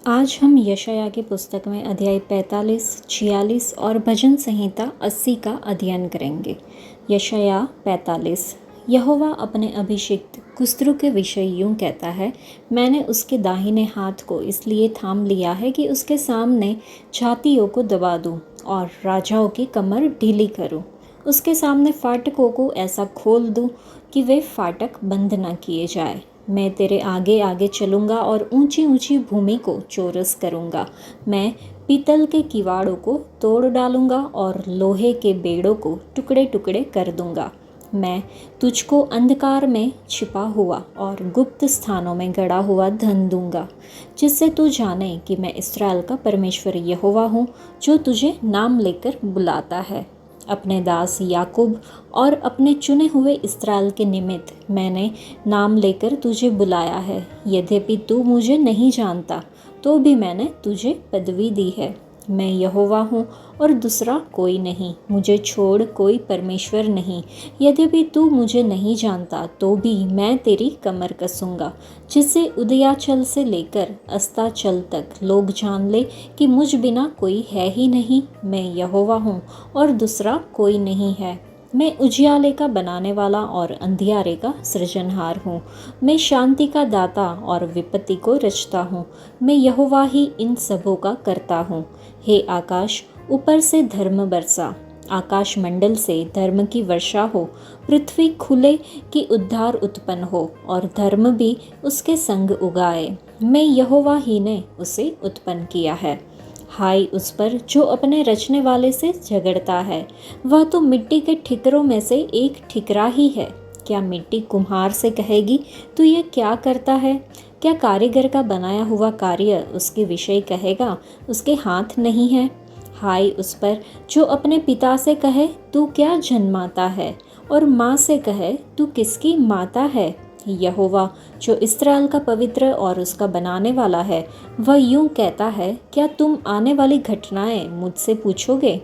आज हम यशाया की पुस्तक में अध्याय 45, 46 और भजन संहिता 80 का अध्ययन करेंगे। यशाया 45। यहोवा अपने अभिषिक्त कुस्रू के विषय यूँ कहता है, मैंने उसके दाहिने हाथ को इसलिए थाम लिया है कि उसके सामने छातियों को दबा दूँ और राजाओं की कमर ढीली करूँ। उसके सामने फाटकों को ऐसा खोल दूँ कि वे फाटक बंद न किए जाए। मैं तेरे आगे आगे चलूँगा और ऊंची ऊंची भूमि को चौरस करूँगा। मैं पीतल के किवाड़ों को तोड़ डालूँगा और लोहे के बेड़ों को टुकड़े टुकड़े कर दूँगा। मैं तुझको अंधकार में छिपा हुआ और गुप्त स्थानों में गड़ा हुआ धन दूँगा, जिससे तू जाने कि मैं इस्राएल का परमेश्वर यहोवा हूँ, जो तुझे नाम लेकर बुलाता है। अपने दास याकूब और अपने चुने हुए इस्राएल के निमित्त मैंने नाम लेकर तुझे बुलाया है। यद्यपि तू मुझे नहीं जानता, तो भी मैंने तुझे पदवी दी है। मैं यहोवा हूँ और दूसरा कोई नहीं, मुझे छोड़ कोई परमेश्वर नहीं। यद्यपि तू मुझे नहीं जानता, तो भी मैं तेरी कमर कसूँगा, जिससे उदयाचल से लेकर अस्ताचल तक लोग जान ले कि मुझ बिना कोई है ही नहीं। मैं यहोवा हूँ और दूसरा कोई नहीं है। मैं उजियाले का बनाने वाला और अंधियारे का सृजनहार हूँ। मैं शांति का दाता और विपत्ति को रचता हूँ। मैं यहोवा ही इन सबों का करता हूँ। हे आकाश, ऊपर से धर्म बरसा, आकाश मंडल से धर्म की वर्षा हो। पृथ्वी खुले कि उद्धार उत्पन्न हो और धर्म भी उसके संग उगाए। मैं यहोवा ही ने उसे उत्पन्न किया है। हाय उस पर जो अपने रचने वाले से झगड़ता है। वह तो मिट्टी के ठिकरों में से एक ठिकरा ही है। क्या मिट्टी कुम्हार से कहेगी, तू ये क्या करता है? क्या कारीगर का बनाया हुआ कार्य उसके विषय कहेगा, उसके हाथ नहीं है? हाय उस पर जो अपने पिता से कहे, तू क्या जन्माता है, और माँ से कहे, तू किसकी माता है? यहोवा जो इस्राएल का पवित्र और उसका बनाने वाला है, वह यूँ कहता है, क्या तुम आने वाली घटनाएं मुझसे पूछोगे?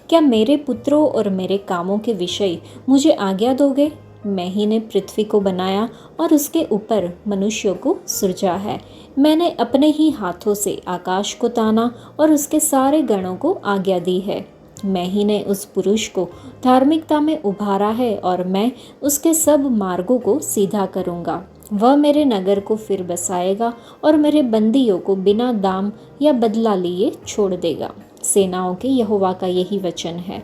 क्या मेरे पुत्रों और मेरे कामों के विषय मुझे आज्ञा दोगे? मैं ही ने पृथ्वी को बनाया और उसके ऊपर मनुष्यों को सृजा है। मैंने अपने ही हाथों से आकाश को ताना और उसके सारे गणों को आज्ञा दी है। मैं ही ने उस पुरुष को धार्मिकता में उभारा है और मैं उसके सब मार्गों को सीधा करूँगा। वह मेरे नगर को फिर बसाएगा और मेरे बंदियों को बिना दाम या बदला लिए छोड़ देगा। सेनाओं के यहोवा का यही वचन है।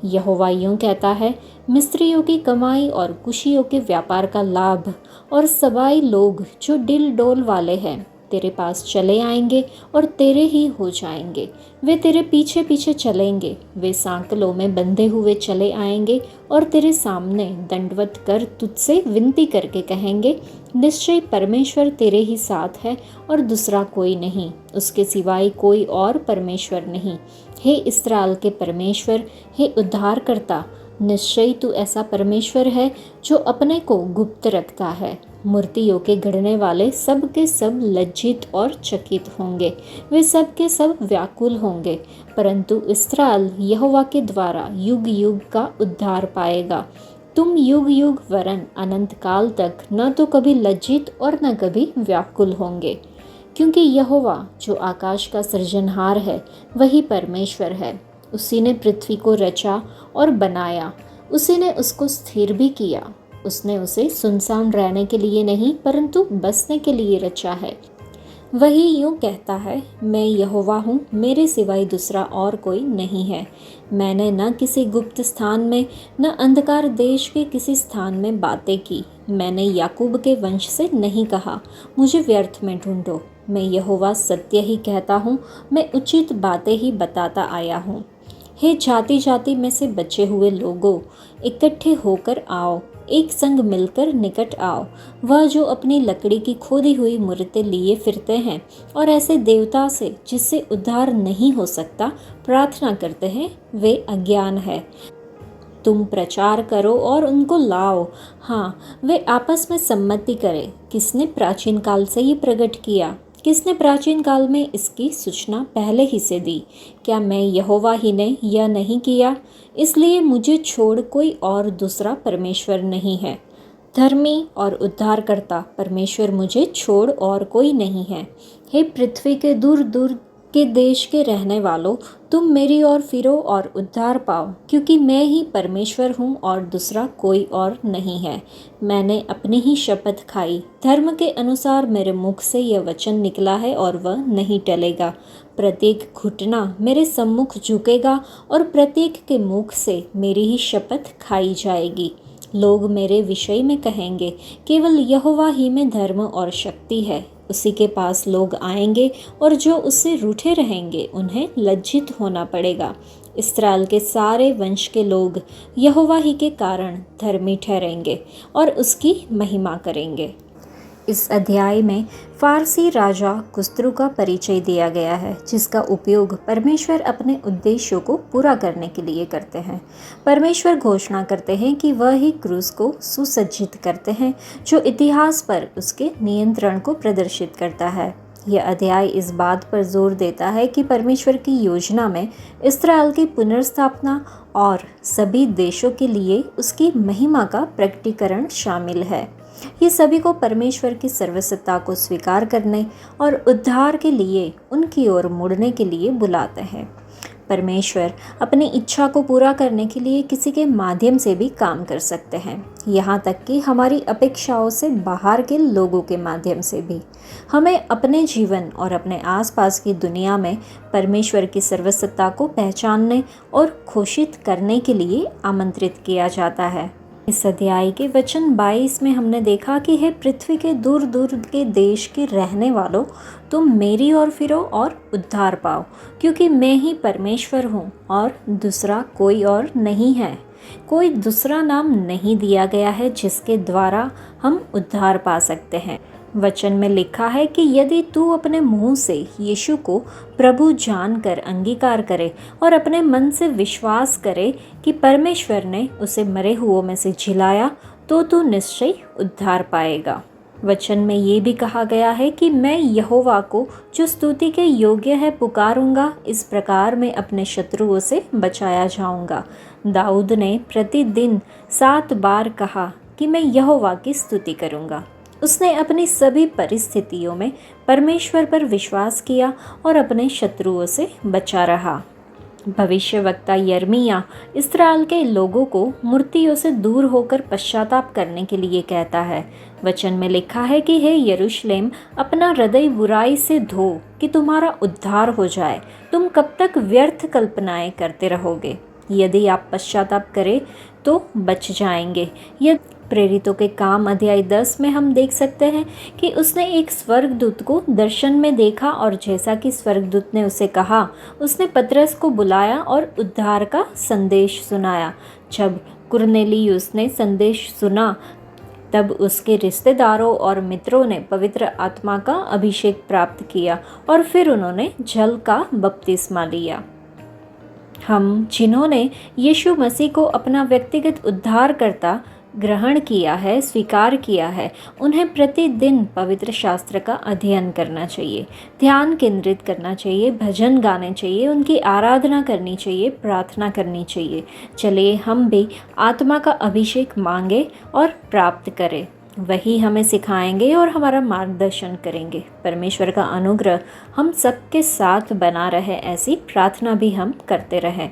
यहोवा यूँ कहता है, मिस्रियों की कमाई और कुशियों के व्यापार का लाभ और सबाई लोग जो डिल डोल वाले हैं तेरे पास चले आएंगे और तेरे ही हो जाएंगे। वे तेरे पीछे पीछे चलेंगे। वे सांकलों में बंधे हुए चले आएंगे और तेरे सामने दंडवत कर तुझसे विनती करके कहेंगे, निश्चय परमेश्वर तेरे ही साथ है और दूसरा कोई नहीं, उसके सिवाय कोई और परमेश्वर नहीं। हे इस्राएल के परमेश्वर, हे उद्धारकर्ता, निश्चय तू ऐसा परमेश्वर है जो अपने को गुप्त रखता है। मूर्तियों के गढ़ने वाले सब के सब लज्जित और चकित होंगे। वे सब के सब व्याकुल होंगे, परंतु इस्राएल यहोवा के द्वारा युग युग का उद्धार पाएगा। तुम युग युग वरन अनंत काल तक न तो कभी लज्जित और न कभी व्याकुल होंगे, क्योंकि यहोवा जो आकाश का सृजनहार है वही परमेश्वर है। उसी ने पृथ्वी को रचा और बनाया, उसी ने उसको स्थिर भी किया। उसने उसे सुनसान रहने के लिए नहीं, परंतु बसने के लिए रचा है। वही यूँ कहता है, मैं यहोवा हूँ, मेरे सिवाय दूसरा और कोई नहीं है। मैंने न किसी गुप्त स्थान में न अंधकार देश के किसी स्थान में बातें की। मैंने याकूब के वंश से नहीं कहा, मुझे व्यर्थ में ढूंढो। मैं यहोवा सत्य ही कहता हूँ, मैं उचित बातें ही बताता आया हूँ। हे जाति जाति में से बचे हुए लोगों, इकट्ठे होकर आओ, एक संग मिलकर निकट आओ। वह जो अपनी लकड़ी की खोदी हुई मूर्तें लिए फिरते हैं और ऐसे देवता से जिससे उद्धार नहीं हो सकता प्रार्थना करते हैं, वे अज्ञान है। तुम प्रचार करो और उनको लाओ। हाँ, वे आपस में सम्मति करें। किसने प्राचीन काल से ये प्रकट किया? किसने प्राचीन काल में इसकी सूचना पहले ही से दी? क्या मैं यहोवा ही ने यह नहीं किया? इसलिए मुझे छोड़ कोई और दूसरा परमेश्वर नहीं है। धर्मी और उद्धारकर्ता परमेश्वर मुझे छोड़ और कोई नहीं है। हे पृथ्वी के दूर दूर के देश के रहने वालों, तुम मेरी ओर फिरो और उद्धार पाओ, क्योंकि मैं ही परमेश्वर हूँ और दूसरा कोई और नहीं है। मैंने अपनी ही शपथ खाई, धर्म के अनुसार मेरे मुख से यह वचन निकला है और वह नहीं टलेगा। प्रत्येक घुटना मेरे सम्मुख झुकेगा और प्रत्येक के मुख से मेरी ही शपथ खाई जाएगी। लोग मेरे विषय में कहेंगे, केवल यहोवा ही में धर्म और शक्ति है। उसी के पास लोग आएंगे और जो उससे रूठे रहेंगे उन्हें लज्जित होना पड़ेगा। इस्राएल के सारे वंश के लोग यहोवा ही के कारण धर्मी ठहरेंगे और उसकी महिमा करेंगे। इस अध्याय में फारसी राजा कुस्रू का परिचय दिया गया है, जिसका उपयोग परमेश्वर अपने उद्देश्यों को पूरा करने के लिए करते हैं। परमेश्वर घोषणा करते हैं कि वह ही क्रूस को सुसज्जित करते हैं, जो इतिहास पर उसके नियंत्रण को प्रदर्शित करता है। यह अध्याय इस बात पर जोर देता है कि परमेश्वर की योजना में इस्राएल की पुनर्स्थापना और सभी देशों के लिए उसकी महिमा का प्रकटीकरण शामिल है। ये सभी को परमेश्वर की सर्वसत्ता को स्वीकार करने और उद्धार के लिए उनकी ओर मुड़ने के लिए बुलाते हैं। परमेश्वर अपनी इच्छा को पूरा करने के लिए किसी के माध्यम से भी काम कर सकते हैं, यहाँ तक कि हमारी अपेक्षाओं से बाहर के लोगों के माध्यम से भी। हमें अपने जीवन और अपने आसपास की दुनिया में परमेश्वर की सर्वसत्ता को पहचानने और घोषित करने के लिए आमंत्रित किया जाता है। इस अध्याय के वचन 22 में हमने देखा कि हे पृथ्वी के दूर दूर के देश के रहने वालों, तुम मेरी ओर फिरो और उद्धार पाओ, क्योंकि मैं ही परमेश्वर हूँ और दूसरा कोई और नहीं है। कोई दूसरा नाम नहीं दिया गया है जिसके द्वारा हम उद्धार पा सकते हैं। वचन में लिखा है कि यदि तू अपने मुंह से यीशु को प्रभु जानकर अंगीकार करे और अपने मन से विश्वास करे कि परमेश्वर ने उसे मरे हुओं में से जिलाया, तो तू निश्चय उद्धार पाएगा। वचन में ये भी कहा गया है कि मैं यहोवा को जो स्तुति के योग्य है पुकारूंगा, इस प्रकार मैं अपने शत्रुओं से बचाया जाऊंगा। दाऊद ने प्रतिदिन 7 बार कहा कि मैं यहोवा की स्तुति करूंगा। उसने अपनी सभी परिस्थितियों में परमेश्वर पर विश्वास किया और अपने शत्रुओं से बचा रहा। भविष्यवक्ता यिर्मयाह इस्राएल के लोगों को मूर्तियों से दूर होकर पश्चाताप करने के लिए कहता है। वचन में लिखा है कि हे यरूशलेम, अपना हृदय बुराई से धो कि तुम्हारा उद्धार हो जाए। तुम कब तक व्यर्थ कल्पनाएं करते रहोगे? यदि आप पश्चाताप करें तो बच जाएंगे। यह प्रेरितों के काम अध्याय 10 में हम देख सकते हैं कि उसने एक स्वर्गदूत को दर्शन में देखा और जैसा कि स्वर्गदूत ने उसे कहा, उसने पतरस को बुलाया और उद्धार का संदेश सुनाया। जब कुरनेलियुस ने संदेश सुना, तब उसके रिश्तेदारों और मित्रों ने पवित्र आत्मा का अभिषेक प्राप्त किया और फिर उन्होंने जल का बपतिस्मा लिया। हम जिन्होंने यीशु मसीह को अपना व्यक्तिगत उद्धारकर्ता ग्रहण किया है, स्वीकार किया है, उन्हें प्रतिदिन पवित्र शास्त्र का अध्ययन करना चाहिए, ध्यान केंद्रित करना चाहिए, भजन गाने चाहिए, उनकी आराधना करनी चाहिए, प्रार्थना करनी चाहिए। चलिए हम भी आत्मा का अभिषेक मांगे और प्राप्त करें। वही हमें सिखाएंगे और हमारा मार्गदर्शन करेंगे। परमेश्वर का अनुग्रह हम सबके साथ बना रहे, ऐसी प्रार्थना भी हम करते रहें।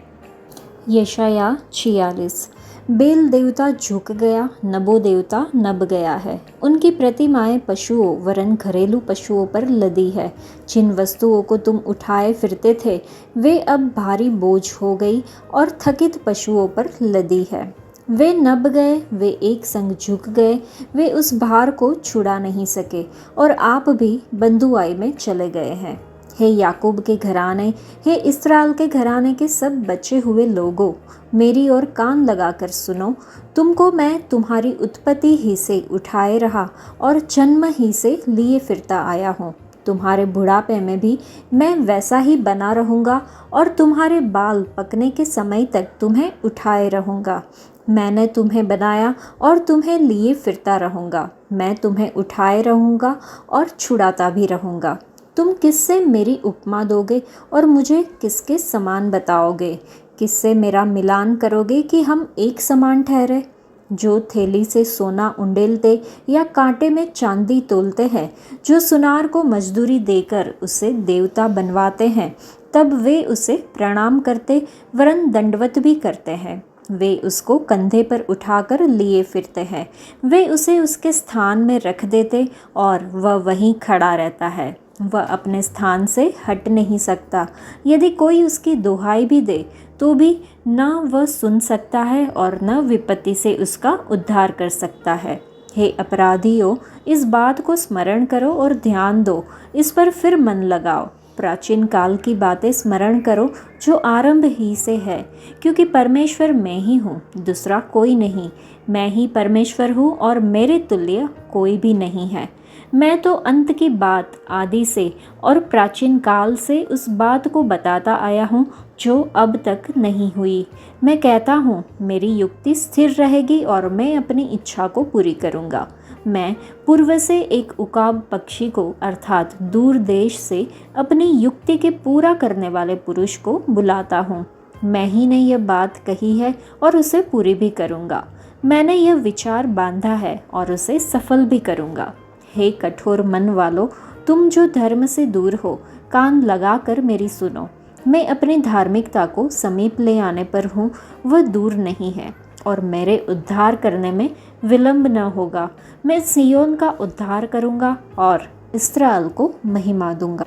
यशायाह 46। बेल देवता झुक गया, नबो देवता नब गया है। उनकी प्रतिमाएं पशुओं वरन घरेलू पशुओं पर लदी है। जिन वस्तुओं को तुम उठाए फिरते थे, वे अब भारी बोझ हो गई और थकित पशुओं पर लदी है। वे नब गए, वे एक संग झुक गए, वे उस भार को छुड़ा नहीं सके और आप भी बंधुआई में चले गए हैं। हे याकूब के घराने, हे इस्राएल के घराने के सब बचे हुए लोगों, मेरी ओर कान लगाकर सुनो। तुमको मैं तुम्हारी उत्पत्ति ही से उठाए रहा और जन्म ही से लिए फिरता आया हूँ। तुम्हारे बुढ़ापे में भी मैं वैसा ही बना रहूँगा और तुम्हारे बाल पकने के समय तक तुम्हें उठाए रहूँगा। मैंने तुम्हें बनाया और तुम्हें लिए फिरता रहूँगा। मैं तुम्हें उठाए रहूँगा और छुड़ाता भी रहूँगा। तुम किससे मेरी उपमा दोगे और मुझे किसके समान बताओगे? किससे मेरा मिलान करोगे कि हम एक समान ठहरे? जो थैली से सोना उंडेलते या कांटे में चांदी तोलते हैं, जो सुनार को मजदूरी देकर उसे देवता बनवाते हैं, तब वे उसे प्रणाम करते वरन दंडवत भी करते हैं। वे उसको कंधे पर उठाकर लिए फिरते हैं। वे उसे उसके स्थान में रख देते और वह वहीं खड़ा रहता है। वह अपने स्थान से हट नहीं सकता। यदि कोई उसकी दुहाई भी दे तो भी न वह सुन सकता है और न विपत्ति से उसका उद्धार कर सकता है। हे अपराधियों, इस बात को स्मरण करो और ध्यान दो, इस पर फिर मन लगाओ। प्राचीन काल की बातें स्मरण करो जो आरंभ ही से है, क्योंकि परमेश्वर मैं ही हूँ, दूसरा कोई नहीं। मैं ही परमेश्वर हूँ और मेरे तुल्य कोई भी नहीं है। मैं तो अंत की बात आदि से और प्राचीन काल से उस बात को बताता आया हूँ जो अब तक नहीं हुई। मैं कहता हूँ, मेरी युक्ति स्थिर रहेगी और मैं अपनी इच्छा को पूरी करूँगा। मैं पूर्व से एक उकाब पक्षी को अर्थात दूर देश से अपनी युक्ति के पूरा करने वाले पुरुष को बुलाता हूँ। मैं ही ने यह बात कही है और उसे पूरी भी करूँगा। मैंने यह विचार बांधा है और उसे सफल भी करूँगा। हे कठोर मन वालों, तुम जो धर्म से दूर हो, कान लगाकर मेरी सुनो। मैं अपनी धार्मिकता को समीप ले आने पर हूँ, वह दूर नहीं है और मेरे उद्धार करने में विलंब न होगा। मैं सियोन का उद्धार करूँगा और इस्राएल को महिमा दूंगा।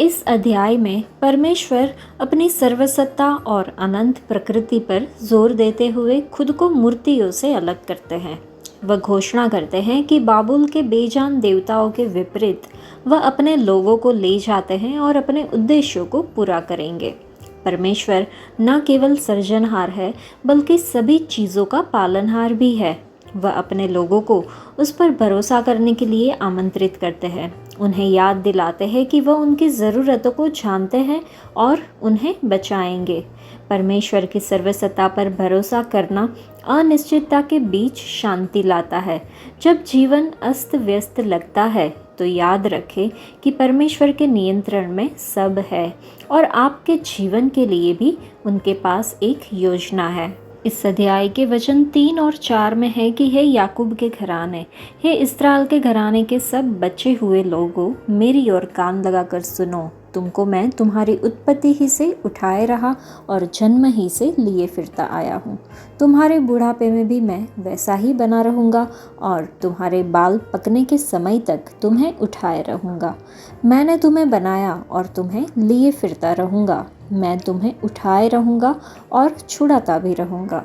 इस अध्याय में परमेश्वर अपनी सर्वसत्ता और अनंत प्रकृति पर जोर देते हुए खुद को मूर्तियों से अलग करते हैं। वह घोषणा करते हैं कि बाबुल के बेजान देवताओं के विपरीत वह अपने लोगों को ले जाते हैं और अपने उद्देश्यों को पूरा करेंगे। परमेश्वर न केवल सृजनहार है बल्कि सभी चीज़ों का पालनहार भी है। वह अपने लोगों को उस पर भरोसा करने के लिए आमंत्रित करते हैं, उन्हें याद दिलाते हैं कि वह उनकी ज़रूरतों को जानते हैं और उन्हें बचाएंगे। परमेश्वर की सर्वसत्ता पर भरोसा करना अनिश्चितता के बीच शांति लाता है। जब जीवन अस्त व्यस्त लगता है तो याद रखें कि परमेश्वर के नियंत्रण में सब है और आपके जीवन के लिए भी उनके पास एक योजना है। इस अध्याय के वचन 3 और 4 में है कि हे याकूब के घराने, हे इस्राएल के घराने के सब बचे हुए लोगों, मेरी ओर कान लगाकर सुनो। तुमको मैं तुम्हारी उत्पत्ति ही से उठाए रहा और जन्म ही से लिए फिरता आया हूँ। तुम्हारे बुढ़ापे में भी मैं वैसा ही बना रहूँगा और तुम्हारे बाल पकने के समय तक तुम्हें उठाए रहूँगा। मैंने तुम्हें बनाया और तुम्हें लिए फिरता रहूँगा। मैं तुम्हें उठाए रहूँगा और छुड़ाता भी रहूँगा।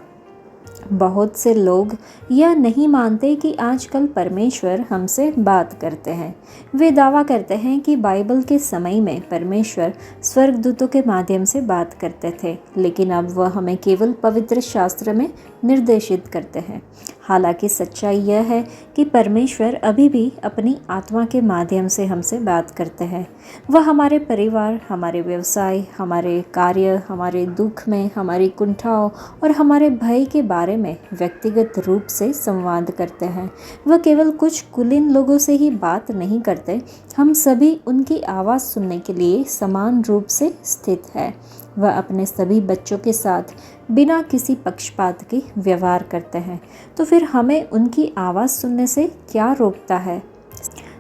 बहुत से लोग यह नहीं मानते कि आजकल परमेश्वर हमसे बात करते हैं। वे दावा करते हैं कि बाइबल के समय में परमेश्वर स्वर्गदूतों के माध्यम से बात करते थे, लेकिन अब वह हमें केवल पवित्र शास्त्र में निर्देशित करते हैं। हालांकि सच्चाई यह है कि परमेश्वर अभी भी अपनी आत्मा के माध्यम से हमसे बात करते हैं। वह हमारे परिवार, हमारे व्यवसाय, हमारे कार्य, हमारे दुख में, हमारी कुंठाओं और हमारे भय के बारे में व्यक्तिगत रूप से संवाद करते हैं। वह केवल कुछ कुलीन लोगों से ही बात नहीं करते, हम सभी उनकी आवाज़ सुनने के लिए समान रूप से स्थित है। वह अपने सभी बच्चों के साथ बिना किसी पक्षपात के व्यवहार करते हैं। तो फिर हमें उनकी आवाज़ सुनने से क्या रोकता है?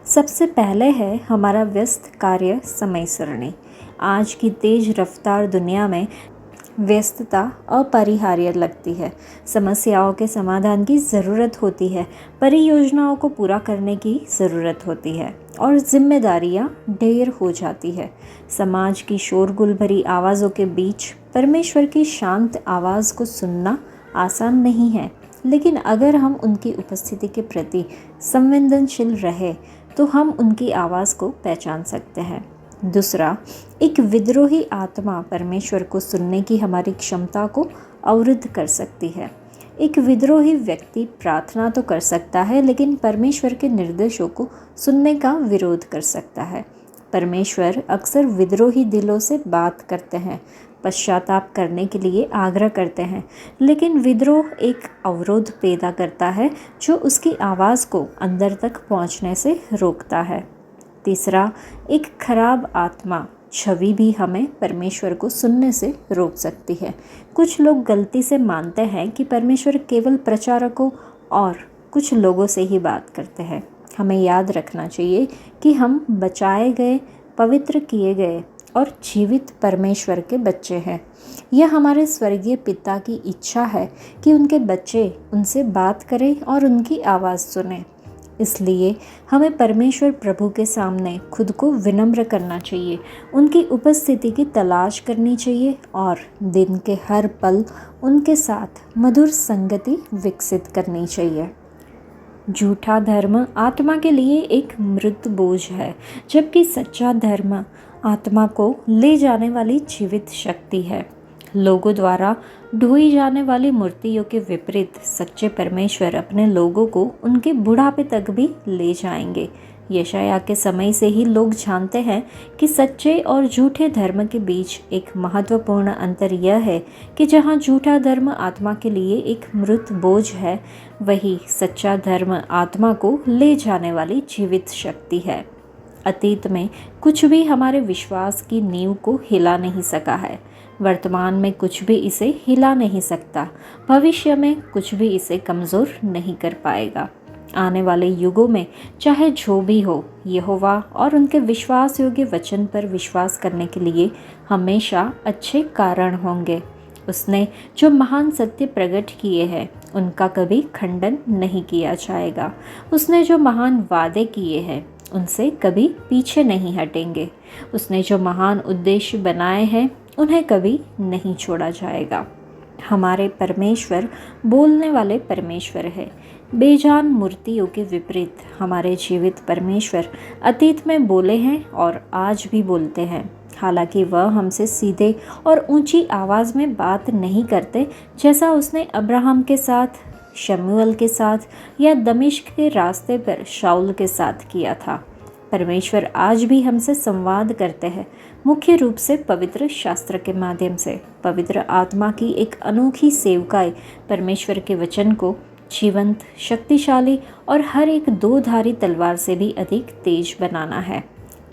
सबसे पहले है हमारा व्यस्त कार्य समय सरणी। आज की तेज रफ्तार दुनिया में व्यस्तता अपरिहार्य लगती है। समस्याओं के समाधान की ज़रूरत होती है, परियोजनाओं को पूरा करने की ज़रूरत होती है और जिम्मेदारियां ढेर हो जाती है। समाज की शोरगुल भरी आवाज़ों के बीच परमेश्वर की शांत आवाज़ को सुनना आसान नहीं है, लेकिन अगर हम उनकी उपस्थिति के प्रति संवेदनशील रहे तो हम उनकी आवाज़ को पहचान सकते हैं। दूसरा, एक विद्रोही आत्मा परमेश्वर को सुनने की हमारी क्षमता को अवरुद्ध कर सकती है। एक विद्रोही व्यक्ति प्रार्थना तो कर सकता है, लेकिन परमेश्वर के निर्देशों को सुनने का विरोध कर सकता है। परमेश्वर अक्सर विद्रोही दिलों से बात करते हैं, पश्चाताप करने के लिए आग्रह करते हैं, लेकिन विद्रोह एक अवरोध पैदा करता है जो उसकी आवाज़ को अंदर तक पहुंचने से रोकता है। तीसरा, एक खराब आत्मा छवि भी हमें परमेश्वर को सुनने से रोक सकती है। कुछ लोग गलती से मानते हैं कि परमेश्वर केवल प्रचारकों और कुछ लोगों से ही बात करते हैं। हमें याद रखना चाहिए कि हम बचाए गए, पवित्र किए गए और जीवित परमेश्वर के बच्चे हैं। यह हमारे स्वर्गीय पिता की इच्छा है कि उनके बच्चे उनसे बात करें और उनकी आवाज़ सुनें। इसलिए हमें परमेश्वर प्रभु के सामने खुद को विनम्र करना चाहिए, उनकी उपस्थिति की तलाश करनी चाहिए और दिन के हर पल उनके साथ मधुर संगति विकसित करनी चाहिए। झूठा धर्म आत्मा के लिए एक मृत बोझ है, जबकि सच्चा धर्म आत्मा को ले जाने वाली जीवित शक्ति है। लोगों द्वारा ढोई जाने वाली मूर्तियों के विपरीत सच्चे परमेश्वर अपने लोगों को उनके बुढ़ापे तक भी ले जाएंगे। यशायाह के समय से ही लोग जानते हैं कि सच्चे और झूठे धर्म के बीच एक महत्वपूर्ण अंतर यह है कि जहाँ झूठा धर्म आत्मा के लिए एक मृत बोझ है, वही सच्चा धर्म आत्मा को ले जाने वाली जीवित शक्ति है। अतीत में कुछ भी हमारे विश्वास की नींव को हिला नहीं सका है, वर्तमान में कुछ भी इसे हिला नहीं सकता, भविष्य में कुछ भी इसे कमज़ोर नहीं कर पाएगा। आने वाले युगों में चाहे जो भी हो, यहोवा और उनके विश्वास योग्य वचन पर विश्वास करने के लिए हमेशा अच्छे कारण होंगे। उसने जो महान सत्य प्रकट किए हैं उनका कभी खंडन नहीं किया जाएगा। उसने जो महान वादे किए हैं उनसे कभी पीछे नहीं हटेंगे। उसने जो महान उद्देश्य बनाए हैं उन्हें कभी नहीं छोड़ा जाएगा। हमारे परमेश्वर बोलने वाले परमेश्वर है। बेजान मूर्तियों के विपरीत हमारे जीवित परमेश्वर अतीत में बोले हैं और आज भी बोलते हैं। हालांकि वह हमसे सीधे और ऊंची आवाज़ में बात नहीं करते, जैसा उसने अब्राहम के साथ, शमूएल के साथ या दमिश्क के रास्ते पर शाऊल के साथ किया था। परमेश्वर आज भी हमसे संवाद करते हैं, मुख्य रूप से पवित्र शास्त्र के माध्यम से। पवित्र आत्मा की एक अनोखी सेवकाई परमेश्वर के वचन को जीवंत, शक्तिशाली और हर एक दो धारी तलवार से भी अधिक तेज बनाना है।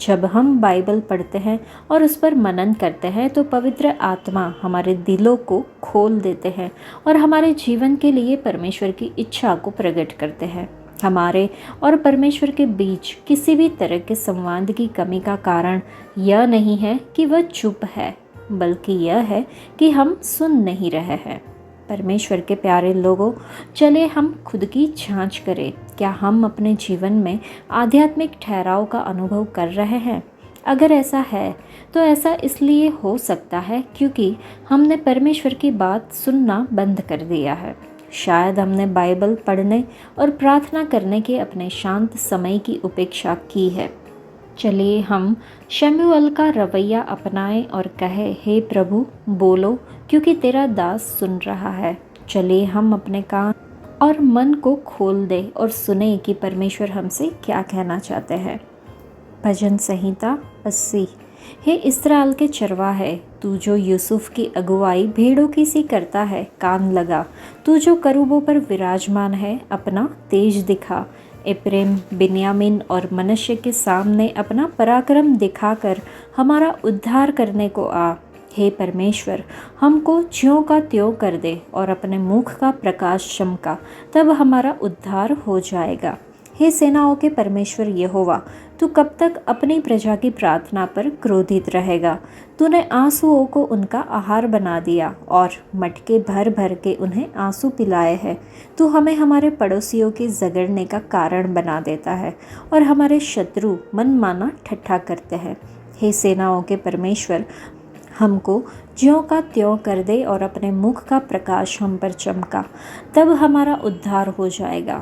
जब हम बाइबल पढ़ते हैं और उस पर मनन करते हैं तो पवित्र आत्मा हमारे दिलों को खोल देते हैं और हमारे जीवन के लिए परमेश्वर की इच्छा को प्रकट करते हैं। हमारे और परमेश्वर के बीच किसी भी तरह के संवाद की कमी का कारण यह नहीं है कि वह चुप है, बल्कि यह है कि हम सुन नहीं रहे हैं। परमेश्वर के प्यारे लोगों, चले हम खुद की जांच करें। क्या हम अपने जीवन में आध्यात्मिक ठहराव का अनुभव कर रहे हैं? अगर ऐसा है तो ऐसा इसलिए हो सकता है क्योंकि हमने परमेश्वर की बात सुनना बंद कर दिया है। शायद हमने बाइबल पढ़ने और प्रार्थना करने के अपने शांत समय की उपेक्षा की है। चलिए हम शमूएल का रवैया अपनाएं और कहें, हे प्रभु बोलो, क्योंकि तेरा दास सुन रहा है। चलिए हम अपने कान और मन को खोल दें और सुने कि परमेश्वर हमसे क्या कहना चाहते हैं। भजन संहिता 80। हे इस्राएल के चरवाहे, तू जो यूसुफ की अगुवाई भेड़ों की सी करता है, कान लगा। तू जो करूबों पर विराजमान है, अपना तेज दिखा। एप्रेम, बिन्यामीन और मनश्शे के सामने अपना पराक्रम दिखाकर हमारा उद्धार करने को आ। हे परमेश्वर, हमको ज्यों का त्यों कर दे और अपने मुख का प्रकाश चमका, तब हमारा उद्धार हो जाएगा। हे सेनाओं के परमेश्वर यहोवा, तू कब तक अपनी प्रजा की प्रार्थना पर क्रोधित रहेगा? तूने आंसुओं को उनका आहार बना दिया और मटके भर भर के उन्हें आंसू पिलाए हैं। तू हमें हमारे पड़ोसियों के झगड़ने का कारण बना देता है और हमारे शत्रु मनमाना ठट्ठा करते हैं। हे सेनाओं के परमेश्वर, हमको ज्यों का त्यों कर दे और अपने मुख का प्रकाश हम पर चमका, तब हमारा उद्धार हो जाएगा।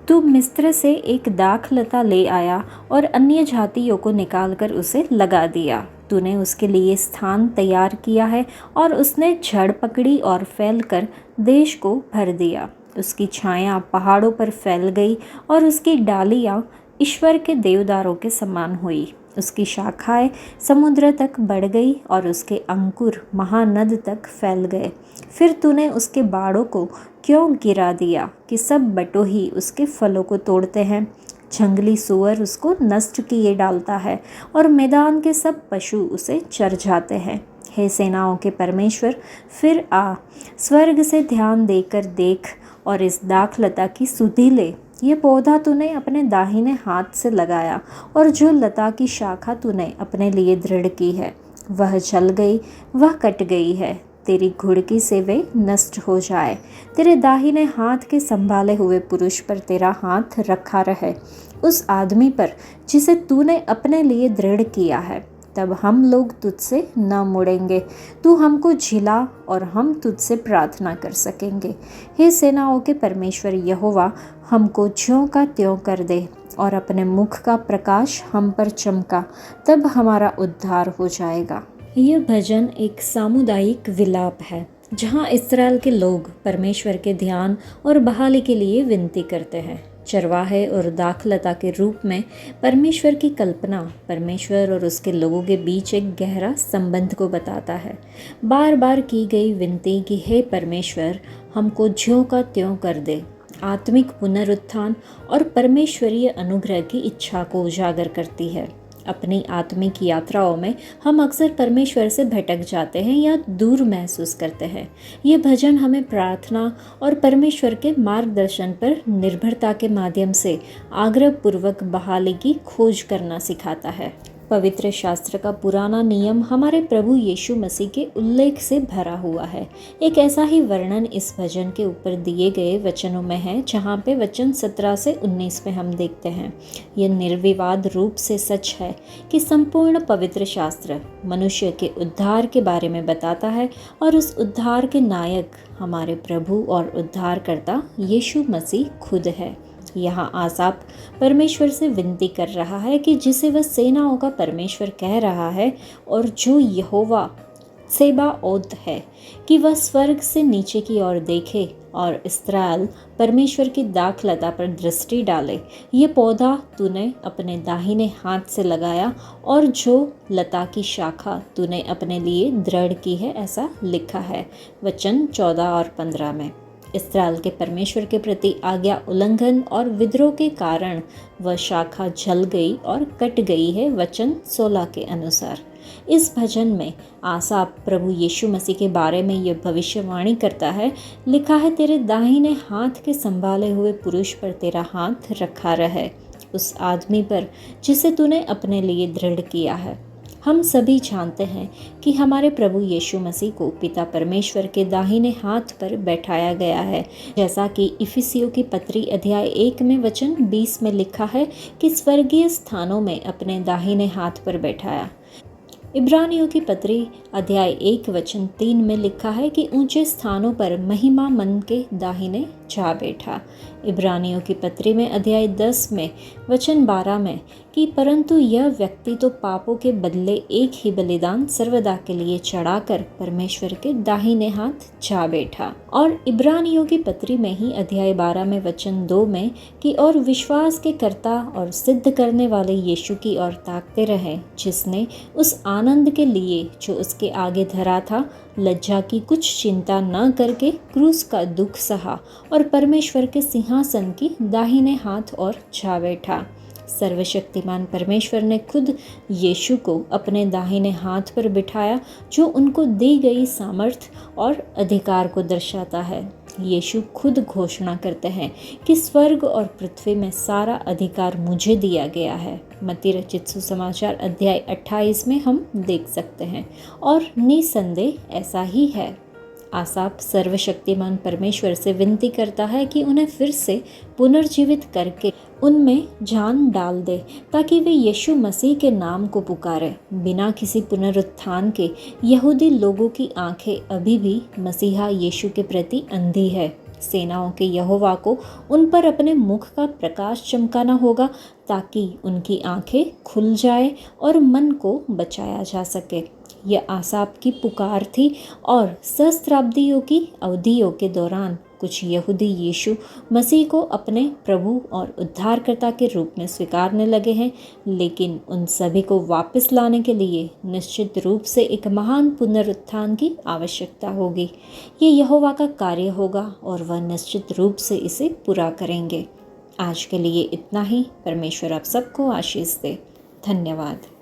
तू मिस्र से एक दाखलता ले आया और अन्य जातियों को निकालकर उसे लगा दिया। तूने उसके लिए स्थान तैयार किया है और उसने झड़ पकड़ी और फैलकर देश को भर दिया। उसकी छाया पहाड़ों पर फैल गई और उसकी डालियाँ ईश्वर के देवदारों के समान हुई। उसकी शाखाएं समुद्र तक बढ़ गई और उसके अंकुर महानद तक फैल गए। फिर तूने उसके बाड़ों को क्यों गिरा दिया कि सब बटोही उसके फलों को तोड़ते हैं? जंगली सूअर उसको नष्ट किए डालता है और मैदान के सब पशु उसे चर जाते हैं। हे सेनाओं के परमेश्वर, फिर आ, स्वर्ग से ध्यान देकर देख और इस दाखलता की सुधि ले। ये पौधा तूने अपने दाहिने हाथ से लगाया और जो लता की शाखा तूने अपने लिए दृढ़ की है, वह जल गई, वह कट गई है। तेरी घुड़की से वे नष्ट हो जाए। तेरे दाहिने हाथ के संभाले हुए पुरुष पर तेरा हाथ रखा रहे, उस आदमी पर जिसे तूने अपने लिए दृढ़ किया है। तब हम लोग तुझसे न मुड़ेंगे, तू हमको झिला और हम तुझसे प्रार्थना कर सकेंगे। हे सेनाओं के परमेश्वर यहोवा, हमको ज्यों का त्यों कर दे और अपने मुख का प्रकाश हम पर चमका, तब हमारा उद्धार हो जाएगा। यह भजन एक सामुदायिक विलाप है जहाँ इस्राएल के लोग परमेश्वर के ध्यान और बहाली के लिए विनती करते हैं। चरवाहे और दाखलता के रूप में परमेश्वर की कल्पना परमेश्वर और उसके लोगों के बीच एक गहरा संबंध को बताता है। बार बार की गई विनती कि हे परमेश्वर, हमको ज्यों का त्यों कर दे, आत्मिक पुनरुत्थान और परमेश्वरीय अनुग्रह की इच्छा को उजागर करती है। अपनी आत्मिक यात्राओं में हम अक्सर परमेश्वर से भटक जाते हैं या दूर महसूस करते हैं। ये भजन हमें प्रार्थना और परमेश्वर के मार्गदर्शन पर निर्भरता के माध्यम से आग्रहपूर्वक बहाली की खोज करना सिखाता है। पवित्र शास्त्र का पुराना नियम हमारे प्रभु यीशु मसीह के उल्लेख से भरा हुआ है। एक ऐसा ही वर्णन इस भजन के ऊपर दिए गए वचनों में है, जहाँ पे वचन 17 से 19 में हम देखते हैं। यह निर्विवाद रूप से सच है कि संपूर्ण पवित्र शास्त्र मनुष्य के उद्धार के बारे में बताता है और उस उद्धार के नायक हमारे प्रभु और उद्धारकर्ता यीशु मसीह खुद है। यहाँ आसाप परमेश्वर से विनती कर रहा है कि जिसे वह सेनाओं का परमेश्वर कह रहा है और जो यहोवा सेबाओत है, कि वह स्वर्ग से नीचे की ओर देखे और इस्राएल परमेश्वर की दाखलता पर दृष्टि डाले। ये पौधा तूने अपने दाहिने हाथ से लगाया और जो लता की शाखा तूने अपने लिए दृढ़ की है, ऐसा लिखा है वचन 14 और 15 में। इस्राएल के परमेश्वर के प्रति आज्ञा उल्लंघन और विद्रोह के कारण वह शाखा जल गई और कट गई है वचन 16 के अनुसार। इस भजन में आसाप प्रभु यीशु मसीह के बारे में यह भविष्यवाणी करता है। लिखा है, तेरे दाहिने हाथ के संभाले हुए पुरुष पर तेरा हाथ रखा रहे, उस आदमी पर जिसे तूने अपने लिए दृढ़ किया है। हम सभी जानते हैं कि हमारे प्रभु यीशु मसीह को पिता परमेश्वर के दाहिने हाथ पर बैठाया गया है, जैसा कि इफिसियों की पत्री अध्याय 1 में वचन 20 में लिखा है कि स्वर्गीय स्थानों में अपने दाहिने हाथ पर बैठाया। इब्रानियों की पत्री अध्याय 1 वचन 3 में लिखा है कि ऊंचे स्थानों पर महिमा मन के दाहिने जा बैठा। इब्रानियों की पत्री में अध्याय 10 में वचन 12 में कि परंतु यह व्यक्ति तो पापों के बदले एक ही बलिदान सर्वदा के लिए चढ़ाकर परमेश्वर के दाहिने हाथ जा बैठा। और इब्रानियों की पत्री में ही अध्याय 12 में वचन 2 में कि और विश्वास के कर्ता और सिद्ध करने वाले यीशु की ओर ताकते रहे, जिसने उस आनंद के लिए जो उसके आगे धरा था, लज्जा की कुछ चिंता न करके क्रूस का दुख सहा और परमेश्वर के सिंहासन की दाहिने हाथ और जा बैठा। सर्वशक्तिमान परमेश्वर ने खुद यीशु को अपने दाहिने हाथ पर बिठाया, जो उनको दी गई सामर्थ और अधिकार को दर्शाता है। यीशु खुद घोषणा करते हैं कि स्वर्ग और पृथ्वी में सारा अधिकार मुझे दिया गया है। मत्ती रचित सुसमाचार अध्याय 28 में हम देख सकते हैं और निसंदेह ऐसा ही है। आसाप सर्वशक्तिमान परमेश्वर से विनती करता है कि उन्हें फिर से पुनर्जीवित करके उनमें जान डाल दे, ताकि वे यीशु मसीह के नाम को पुकारे। बिना किसी पुनरुत्थान के यहूदी लोगों की आंखें अभी भी मसीहा यीशु के प्रति अंधी है। सेनाओं के यहोवा को उन पर अपने मुख का प्रकाश चमकाना होगा, ताकि उनकी आंखें खुल जाए और मन को बचाया जा सके। यह आसाप की पुकार थी और सहस्त्राब्दियों की अवधियों के दौरान कुछ यहूदी यीशु मसीह को अपने प्रभु और उद्धारकर्ता के रूप में स्वीकारने लगे हैं, लेकिन उन सभी को वापस लाने के लिए निश्चित रूप से एक महान पुनरुत्थान की आवश्यकता होगी। ये यहोवा का कार्य होगा और वह निश्चित रूप से इसे पूरा करेंगे। आज के लिए इतना ही। परमेश्वर आप सबको आशीष दे। धन्यवाद।